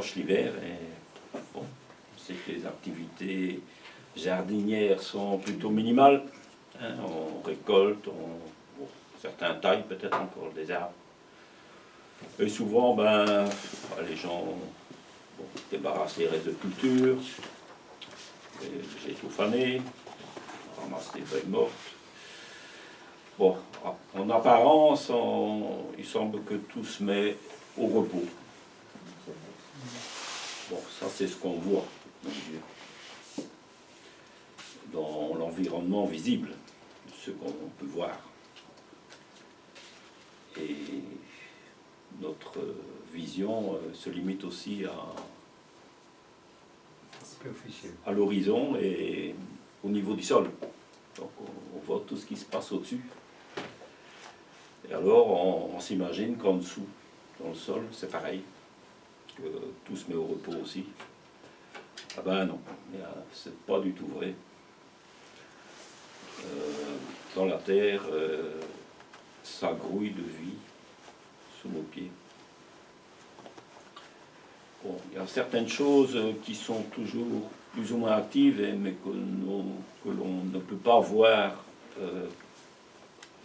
sèche l'hiver. Et bon, on sait que les activités jardinières sont plutôt minimales. Hein, on récolte, bon, certains taillent peut-être encore des arbres. Et souvent, les gens débarrassent les restes de culture, les végétaux fanés, ramassent les feuilles mortes. Bon, en apparence, il semble que tout se met au repos. Bon, ça c'est ce qu'on voit dans l'environnement visible, ce qu'on peut voir. Et notre vision se limite aussi à l'horizon et au niveau du sol. Donc on voit tout ce qui se passe au-dessus. Et alors on s'imagine qu'en dessous, dans le sol, c'est pareil, que tout se met au repos aussi. Ah ben non, c'est pas du tout vrai. Dans la terre, ça grouille de vie sous nos pieds. Bon, il y a certaines choses qui sont toujours plus ou moins actives, mais que l'on ne peut pas voir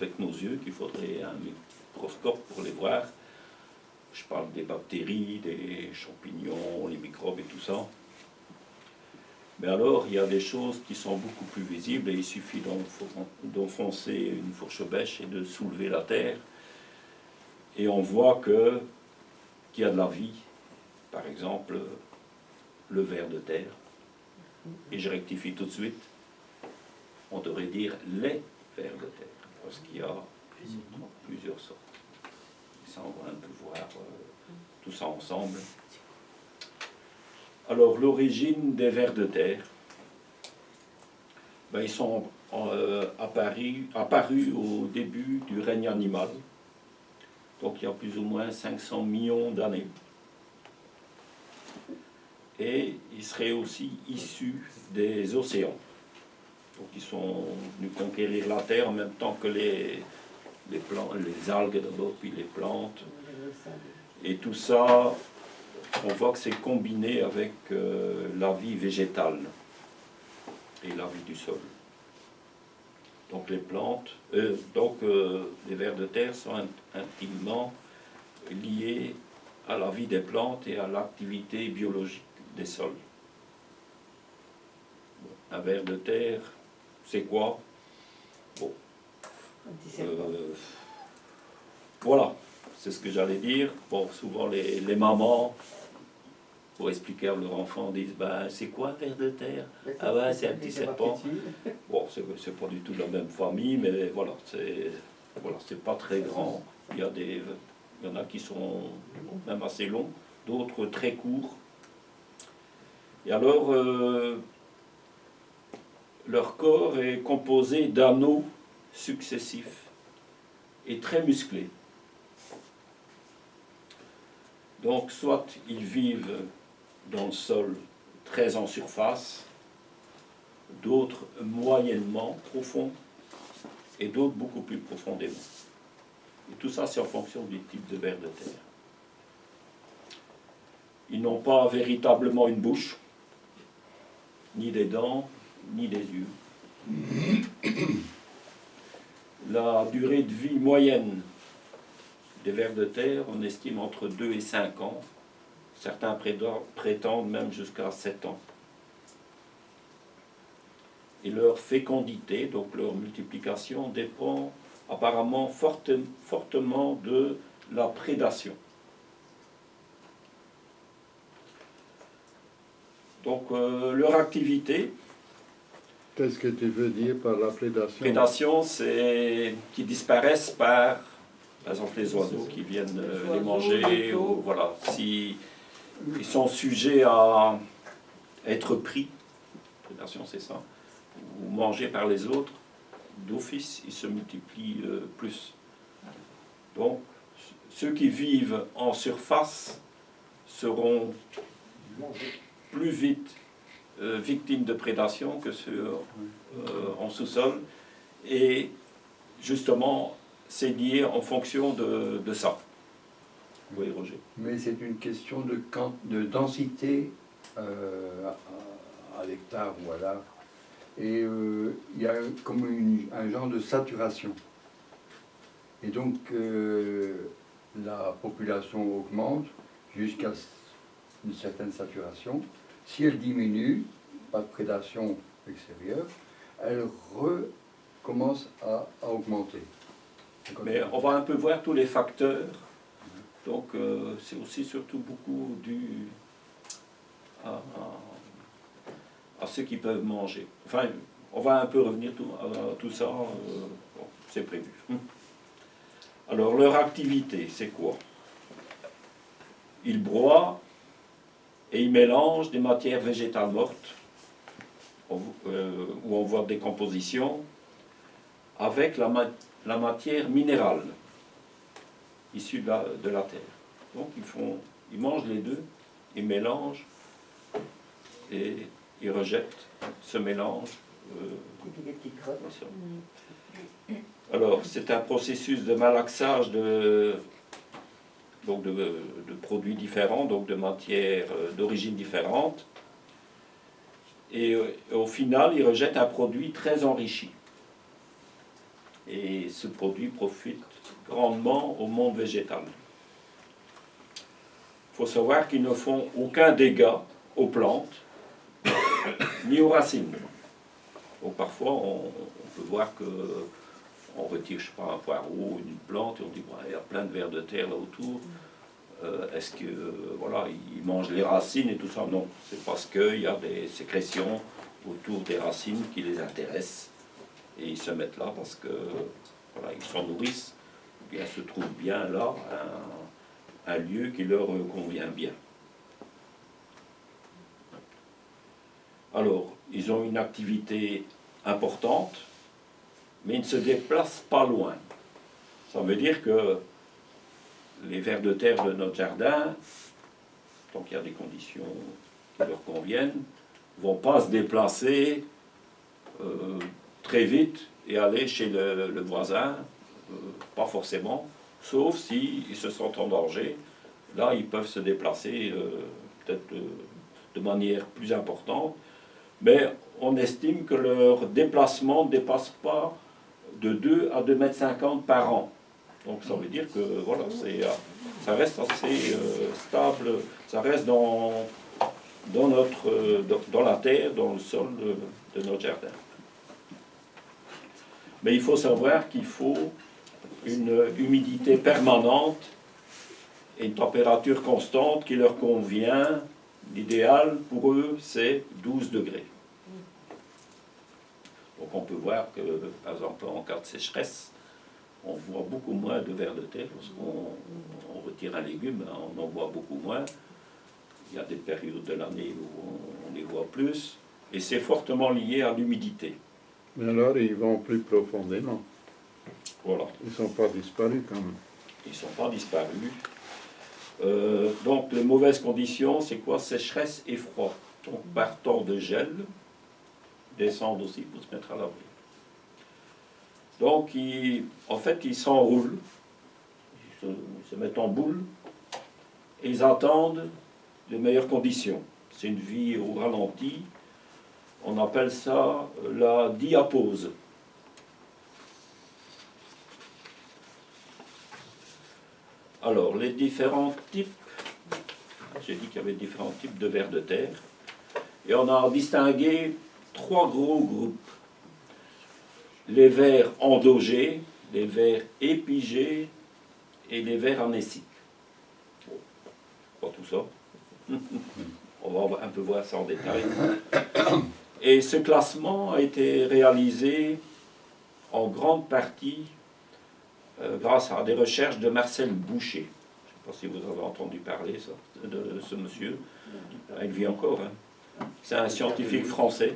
avec nos yeux, qu'il faudrait un microscope pour les voir. Je parle des bactéries, des champignons, les microbes et tout ça. Mais alors, il y a des choses qui sont beaucoup plus visibles et il suffit d'enfoncer une fourche bêche et de soulever la terre. Et on voit qu'il y a de la vie. Par exemple, le ver de terre. Et je rectifie tout de suite. On devrait dire les vers de terre. Parce qu'il y a plusieurs sortes. Et ça, on va un peu voir tout ça ensemble. Alors, l'origine des vers de terre, ils sont apparus au début du règne animal, donc il y a plus ou moins 500 millions d'années. Et ils seraient aussi issus des océans. Donc ils sont venus conquérir la terre en même temps que les algues d'abord, puis les plantes. Et tout ça, on voit que c'est combiné avec la vie végétale et la vie du sol. Donc les plantes, les vers de terre sont intimement liés à la vie des plantes et à l'activité biologique des sols. Un ver de terre, c'est quoi? Bon. Voilà, c'est ce que j'allais dire. Bon, souvent les mamans, pour expliquer à leur enfant, disent c'est quoi un ver de terre? Ah c'est un petit serpent. Bon, c'est pas du tout de la même famille, mais voilà, c'est pas très grand. Il y en a qui sont même assez longs, d'autres très courts. Et alors, leur corps est composé d'anneaux successifs et très musclés. Donc, soit ils vivent dans le sol très en surface, d'autres moyennement profonds, et d'autres beaucoup plus profondément. Et tout ça, c'est en fonction du type de ver de terre. Ils n'ont pas véritablement une bouche, ni des dents, ni des yeux. La durée de vie moyenne des vers de terre, on estime entre 2 et 5 ans. Certains prétendent même jusqu'à 7 ans. Et leur fécondité, donc leur multiplication, dépend apparemment fortement de la prédation. Donc leur activité... Qu'est-ce que tu veux dire par la prédation? Prédation, c'est qu'ils disparaissent par exemple les oiseaux qui viennent les manger, ou voilà, si ils sont sujets à être pris, prédation c'est ça, ou mangés par les autres, d'office ils se multiplient plus. Donc ceux qui vivent en surface seront plus vite victimes de prédation que ceux en sous-sol, et justement c'est lié en fonction de ça. Oui, Roger. Mais c'est une question de densité à l'hectare ou à l'acre. Et il y a comme un genre de saturation. Et donc la population augmente jusqu'à une certaine saturation. Si elle diminue, pas de prédation extérieure, elle recommence à augmenter. Mais on va un peu voir tous les facteurs. Donc c'est aussi surtout beaucoup dû à ceux qui peuvent manger. Enfin, on va un peu revenir à tout ça, bon, c'est prévu. Alors leur activité, c'est quoi? Ils broient et ils mélangent des matières végétales mortes, où on voit décomposition, avec la matière minérale issue de la terre. Donc ils mangent les deux, ils mélangent et ils rejettent ce mélange. Alors c'est un processus de malaxage de produits différents, donc de matières d'origine différente. Et au final, ils rejettent un produit très enrichi. Et ce produit profite grandement au monde végétal. Il faut savoir qu'ils ne font aucun dégât aux plantes, ni aux racines. Donc parfois, on peut voir qu'on retire, je sais pas, un poireau, une plante, et on dit, bon, il y a plein de vers de terre là autour. Est-ce que, voilà, ils mangent les racines et tout ça? Non, c'est parce qu'il y a des sécrétions autour des racines qui les intéressent. Et ils se mettent là parce que, voilà, ils s'en nourrissent. Ou bien se trouve bien là, un lieu qui leur convient bien. Alors, ils ont une activité importante, mais ils ne se déplacent pas loin. Ça veut dire que les vers de terre de notre jardin, tant qu'il y a des conditions qui leur conviennent, ne vont pas se déplacer très vite et aller chez le voisin, pas forcément, sauf s'ils se sentent en danger. Là, ils peuvent se déplacer peut-être de manière plus importante, mais on estime que leur déplacement ne dépasse pas de 2 à 2,50 m par an. Donc ça veut dire que voilà, ça reste assez stable, ça reste dans la terre, dans le sol de notre jardin. Mais il faut savoir qu'il faut une humidité permanente et une température constante qui leur convient. L'idéal pour eux, c'est 12 degrés. Donc on peut voir que, par exemple, en cas de sécheresse, on voit beaucoup moins de vers de terre. Lorsqu'on retire un légume, on en voit beaucoup moins. Il y a des périodes de l'année où on les voit plus. Et c'est fortement lié à l'humidité. Mais alors, ils vont plus profondément. Voilà. Ils ne sont pas disparus quand même. Ils ne sont pas disparus. Donc les mauvaises conditions, c'est quoi? Sécheresse et froid. Donc par temps de gel, descendent aussi pour se mettre à l'abri. Donc en fait, ils s'enroulent, ils se mettent en boule, et ils attendent les meilleures conditions. C'est une vie au ralenti. On appelle ça la diapause. Alors, les différents types, j'ai dit qu'il y avait différents types de vers de terre, et on a distingué 3 gros groupes. Les vers endogés, les vers épigés et les vers anéciques. Bon, pas tout ça. On va un peu voir ça en détail. Et ce classement a été réalisé en grande partie grâce à des recherches de Marcel Boucher. Je ne sais pas si vous avez entendu parler ça, de ce monsieur. Il vit encore. Hein. C'est un scientifique français,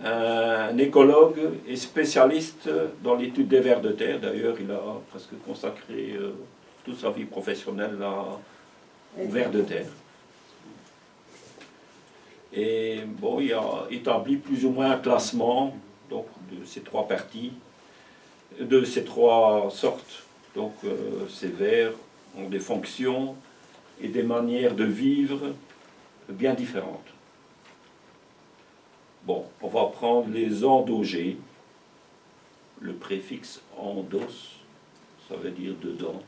un écologue et spécialiste dans l'étude des vers de terre. D'ailleurs, il a presque consacré toute sa vie professionnelle aux vers de terre. Et bon, il a établi plus ou moins un classement donc, de ces 3 parties, de ces 3 sortes. Donc ces vers ont des fonctions et des manières de vivre bien différentes. Bon, on va prendre les endogés. Le préfixe endos, ça veut dire dedans.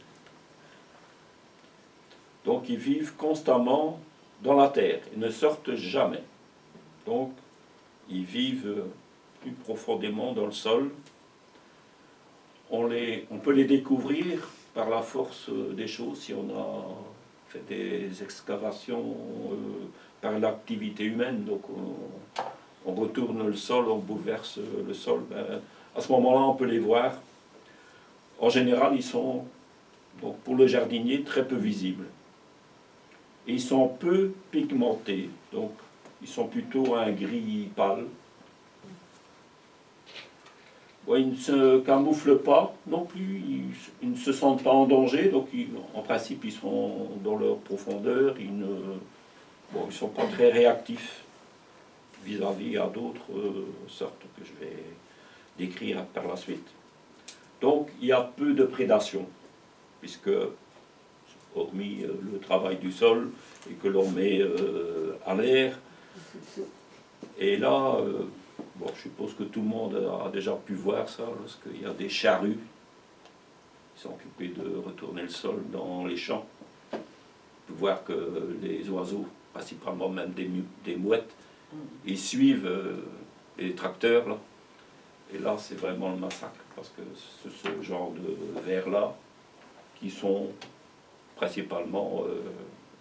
Donc ils vivent constamment dans la terre, ils ne sortent jamais. Donc ils vivent plus profondément dans le sol. On peut les découvrir par la force des choses si on a fait des excavations par l'activité humaine. Donc on retourne le sol, on bouleverse le sol. Ben, à ce moment-là, on peut les voir. En général, ils sont, donc, pour le jardinier, très peu visibles. Et ils sont peu pigmentés, donc ils sont plutôt un gris pâle. Bon, ils ne se camouflent pas non plus, ils ne se sentent pas en danger, donc en principe ils sont dans leur profondeur, ils ne sont pas très réactifs vis-à-vis à d'autres sortes que je vais décrire par la suite. Donc il y a peu de prédation, puisque hormis le travail du sol et que l'on met à l'air. Et là, bon, je suppose que tout le monde a déjà pu voir ça, lorsqu'il y a des charrues qui sont occupées de retourner le sol dans les champs. On peut voir que les oiseaux, principalement même des mouettes, ils suivent les tracteurs, là. Et là, c'est vraiment le massacre, parce que c'est ce genre de vers-là qui sont principalement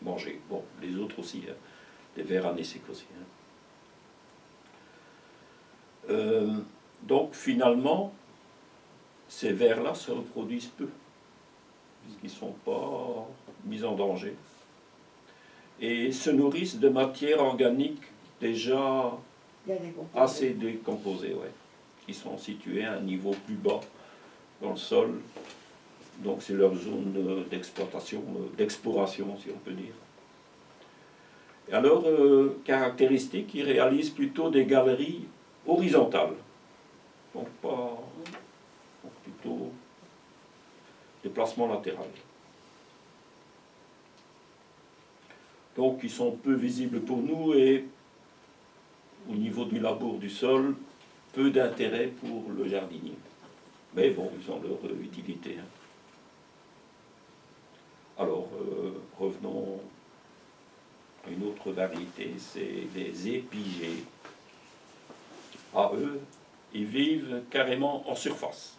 mangés. Bon, les autres aussi, hein, les vers anéciques aussi. Hein. Donc, finalement, ces vers-là se reproduisent peu, puisqu'ils ne sont pas mis en danger, et se nourrissent de matières organiques déjà assez décomposées, ouais, qui sont situées à un niveau plus bas dans le sol. Donc c'est leur zone d'exploitation, d'exploration, si on peut dire. Et alors, caractéristique, ils réalisent plutôt des galeries horizontales, donc pas, donc plutôt des placements latéraux. Donc ils sont peu visibles pour nous et au niveau du labour du sol, peu d'intérêt pour le jardinier. Mais bon, ils ont leur utilité. Hein. Alors, revenons à une autre variété, c'est les épigées. Ah, eux, ils vivent carrément en surface.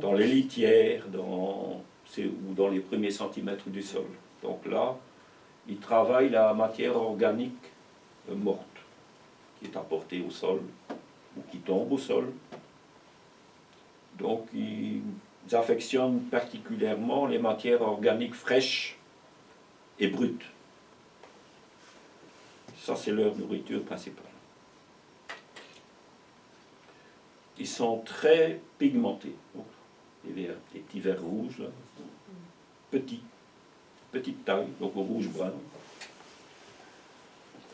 Dans les litières, ou dans les premiers centimètres du sol. Donc là, ils travaillent la matière organique morte, qui est apportée au sol, ou qui tombe au sol. Donc, ils affectionnent particulièrement les matières organiques fraîches et brutes. Ça, c'est leur nourriture principale. Ils sont très pigmentés. Donc, les petits vers rouges, là, petite taille, donc au rouge-brun.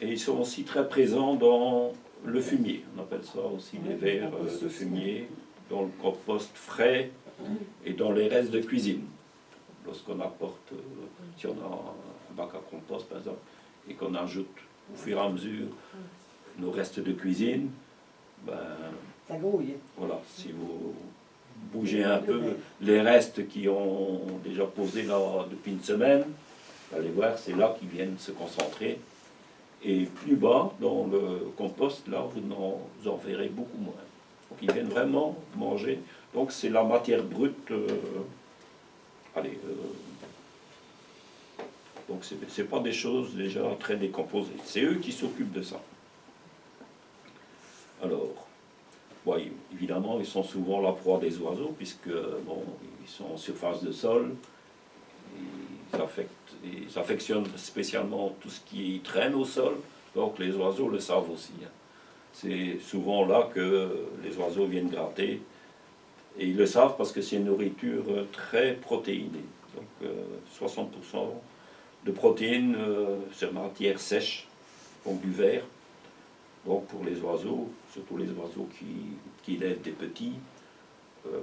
Et ils sont aussi très présents dans le fumier. On appelle ça aussi les vers de fumier, dans le compost frais et dans les restes de cuisine. Lorsqu'on apporte, si on a un bac à compost par exemple, et qu'on ajoute au fur et à mesure nos restes de cuisine, ben, ça grouille. Voilà, si vous bougez un peu les restes qui ont déjà posé là depuis une semaine, vous allez voir, c'est là qu'ils viennent se concentrer. Et plus bas, dans le compost, là, vous en verrez beaucoup moins. Donc ils viennent vraiment manger. Donc c'est la matière brute. Donc c'est pas des choses déjà très décomposées. C'est eux qui s'occupent de ça. Alors, bon, évidemment, ils sont souvent la proie des oiseaux, puisque bon, ils sont en surface de sol. Ils affectionnent spécialement tout ce qui traîne au sol. Donc les oiseaux le savent aussi. Hein. C'est souvent là que les oiseaux viennent gratter. Et ils le savent parce que c'est une nourriture très protéinée. Donc 60% de protéines sur matière sèche, donc du verre. Donc pour les oiseaux, surtout les oiseaux qui élèvent des petits,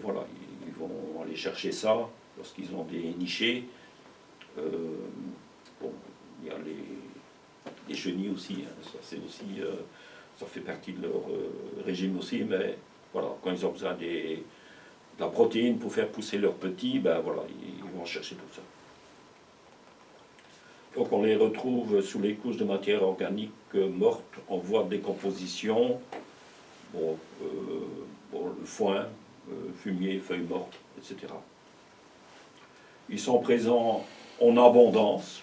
voilà, ils vont aller chercher ça lorsqu'ils ont des nichés. Bon, il y a les chenilles aussi, hein, ça, c'est aussi, ça fait partie de leur régime aussi, mais voilà, quand ils ont besoin de la protéine pour faire pousser leurs petits, ben voilà, ils vont chercher tout ça. Donc on les retrouve sous les couches de matière organique morte en voie de décomposition, bon, le foin, fumier, feuilles mortes, etc. Ils sont présents en abondance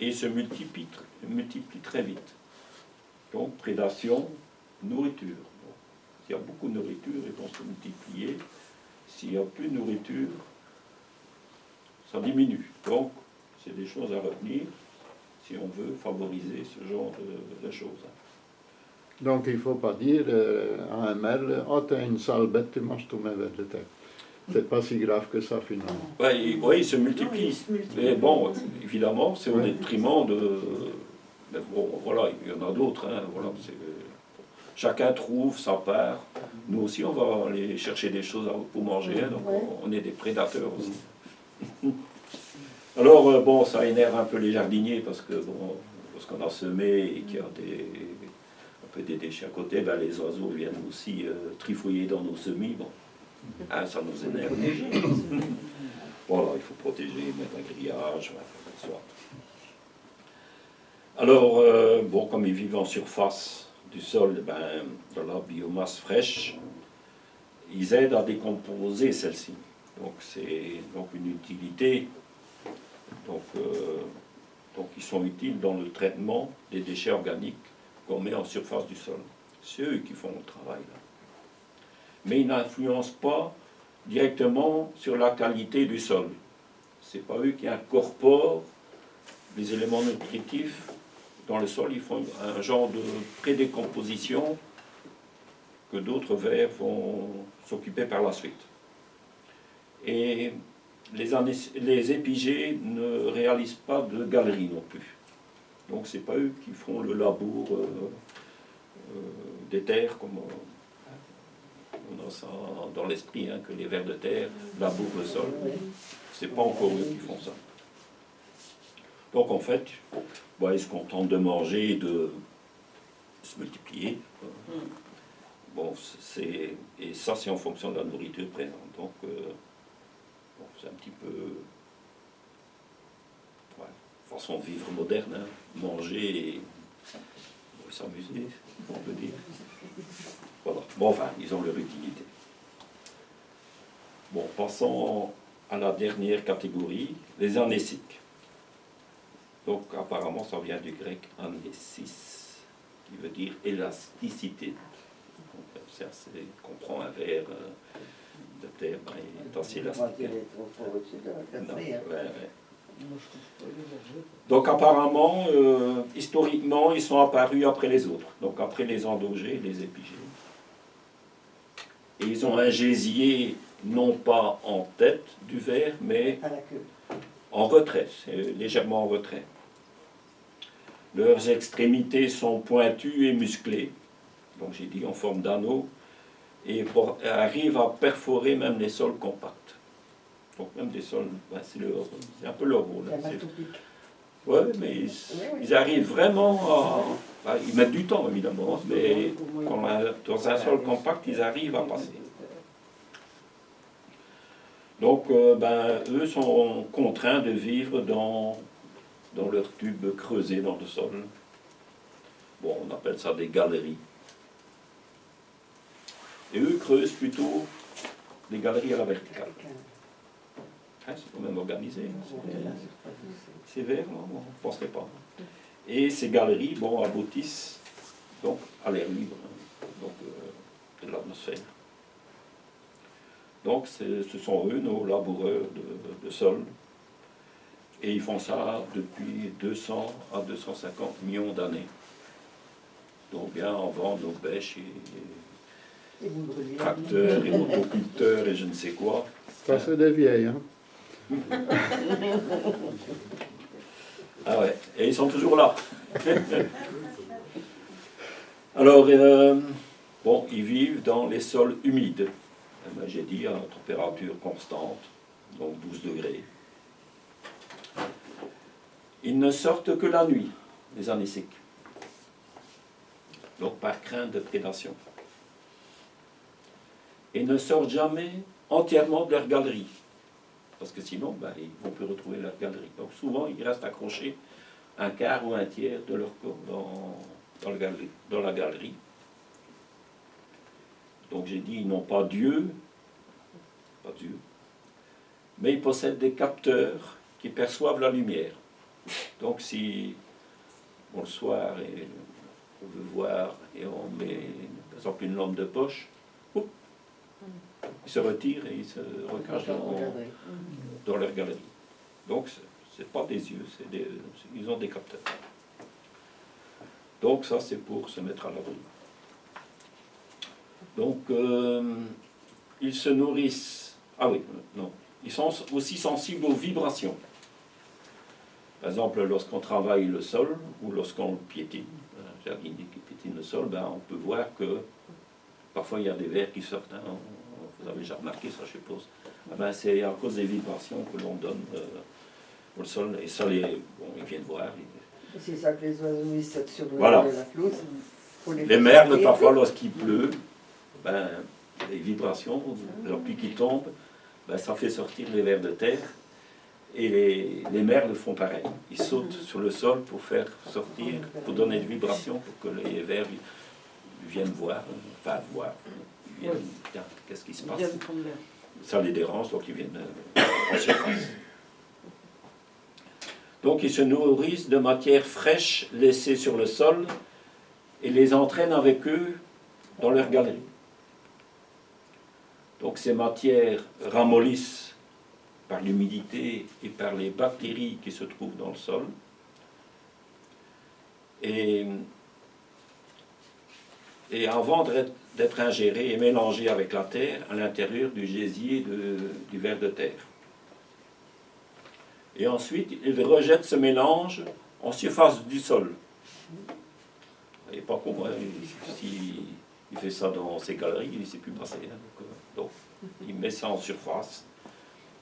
et se multiplient très vite. Donc prédation, nourriture. Donc, s'il y a beaucoup de nourriture, ils vont se multiplier. S'il n'y a plus de nourriture, ça diminue. Donc c'est des choses à retenir si on veut favoriser ce genre de choses. Donc il ne faut pas dire à un merle, oh t'as une sale bête, tu manges tous mes vers de terre. C'est pas si grave que ça finalement. Oui, ils se multiplient. Mais bon, évidemment, c'est au détriment de... Mais bon, voilà, il y en a d'autres. Hein, voilà, chacun trouve sa part. Nous aussi, on va aller chercher des choses pour manger. Hein, donc on est des prédateurs aussi. Alors, bon, ça énerve un peu les jardiniers parce que, bon, lorsqu'on a semé et qu'il y a un peu des déchets à côté, ben, les oiseaux viennent aussi trifouiller dans nos semis. Bon. Ah, ça nous énerve. Voilà, il faut protéger, mettre un grillage, soit. Alors, bon, comme ils vivent en surface du sol, ben, dans la biomasse fraîche, ils aident à décomposer celle-ci. Donc, c'est donc une utilité. Donc, ils sont utiles dans le traitement des déchets organiques qu'on met en surface du sol. C'est eux qui font le travail, là. Mais ils n'influencent pas directement sur la qualité du sol. Ce n'est pas eux qui incorporent les éléments nutritifs dans le sol. Ils font un genre de prédécomposition que d'autres vers vont s'occuper par la suite. Et les épigées ne réalisent pas de galerie non plus. Donc ce n'est pas eux qui font le labour des terres comme... On a ça dans l'esprit, hein, que les vers de terre labourent le sol. Ce n'est pas encore eux qui font ça. Donc en fait, ils se contentent de manger et de se multiplier. Bon, et ça, c'est en fonction de la nourriture présente. Donc, bon, c'est un petit peu... façon de vivre moderne, hein, manger et s'amuser, on peut dire. Voilà. Bon, enfin, ils ont leur utilité. Bon, passons à la dernière catégorie, les anésiques. Donc, apparemment, ça vient du grec anésis, qui veut dire élasticité. Donc, ça comprend un verre de terre, il est assez élastique. Donc, apparemment, historiquement, ils sont apparus après les autres. Donc, après les endogés et les épigées. Et ils ont un gésier, non pas en tête du ver, mais en retrait, légèrement en retrait. Leurs extrémités sont pointues et musclées, donc j'ai dit en forme d'anneau, et arrivent à perforer même les sols compacts. Donc même des sols, c'est un peu leur rôle. Oui, mais ils arrivent vraiment à... ils mettent du temps, évidemment, mais dans un sol compact, ils arrivent à passer. Donc, eux sont contraints de vivre dans leur tube creusé dans le sol. Bon, on appelle ça des galeries. Et eux creusent plutôt des galeries à la verticale. Hein, c'est quand même organisé. C'est vert, non, on ne penserait pas. Et ces galeries, aboutissent donc à l'air libre, hein, donc de l'atmosphère. Donc ce sont eux, nos laboureurs de sol. Et ils font ça depuis 200 à 250 millions d'années. Donc bien avant nos bêches et tracteurs et motoculteurs et je ne sais quoi. Ça c'est des vieilles, hein. Ah ouais, et ils sont toujours là. Alors, ils vivent dans les sols humides. J'ai dit à température constante, donc 12 degrés. Ils ne sortent que la nuit, les anéciques, donc par crainte de prédation. Et ne sortent jamais entièrement de leur galerie, parce que sinon, ils vont plus retrouver leur galerie. Donc souvent, ils restent accrochés un quart ou un tiers de leur corps dans la galerie. Donc j'ai dit, ils n'ont pas Dieu, mais ils possèdent des capteurs qui perçoivent la lumière. Donc si, le soir, et on veut voir, et on met, par exemple, une lampe de poche, ils se retirent et ils se recachent dans leur galerie. Donc c'est pas des yeux, ils ont des capteurs. Donc ça, c'est pour se mettre à l'abri. Donc, ils se nourrissent... Ah oui, non. Ils sont aussi sensibles aux vibrations. Par exemple, lorsqu'on travaille le sol, ou lorsqu'on piétine, un jardinier qui piétine le sol, on peut voir que parfois il y a des vers qui sortent. Hein, vous avez déjà remarqué ça, je suppose. C'est à cause des vibrations que l'on donne au sol. Et ça, ils viennent voir. C'est ça que les oiseaux ils sautent sur Voilà. la pelouse. Les merles, parfois, lorsqu'il pleut, les vibrations, la pluie qui tombe, ça fait sortir les vers de terre. Et les merles font pareil. Ils sautent sur le sol pour faire sortir, pour donner des vibrations, pour que les vers viennent voir, ils viennent, tiens, qu'est-ce qui se passe? Ça les dérange, donc ils viennent en surface. Donc ils se nourrissent de matières fraîches laissées sur le sol et les entraînent avec eux dans leur galerie. Donc ces matières ramollissent par l'humidité et par les bactéries qui se trouvent dans le sol. Et avant d'être ingérées et mélangées avec la terre à l'intérieur du gésier du ver de terre. Et ensuite, il rejette ce mélange en surface du sol. Il n'est pas con, hein, s'il fait ça dans ses galeries, il ne sait plus passer. Hein, donc, il met ça en surface.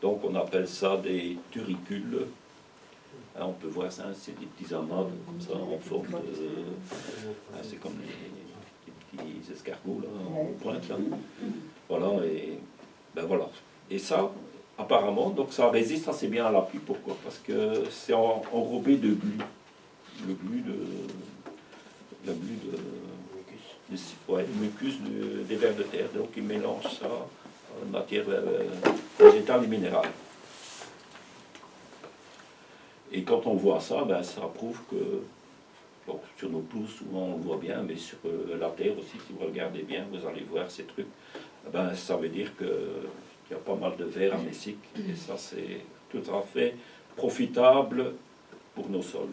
Donc, on appelle ça des turicules. Hein, on peut voir ça, c'est des petits amas comme ça, en forme de... c'est comme les petits escargots, là, en pointe, là. Voilà, et... voilà. Et ça... Apparemment, donc ça résiste assez bien à la pluie. Pourquoi? Parce que c'est enrobé de glu. Le glu de mucus des vers de terre. Donc ils mélangent ça en matière végétale et minérale. Et quand on voit ça, ça prouve que, sur nos pelouses, souvent on le voit bien, mais sur la terre aussi, si vous regardez bien, vous allez voir ces trucs. Ça veut dire que il y a pas mal de vers anéciques, et ça c'est tout à fait profitable pour nos sols.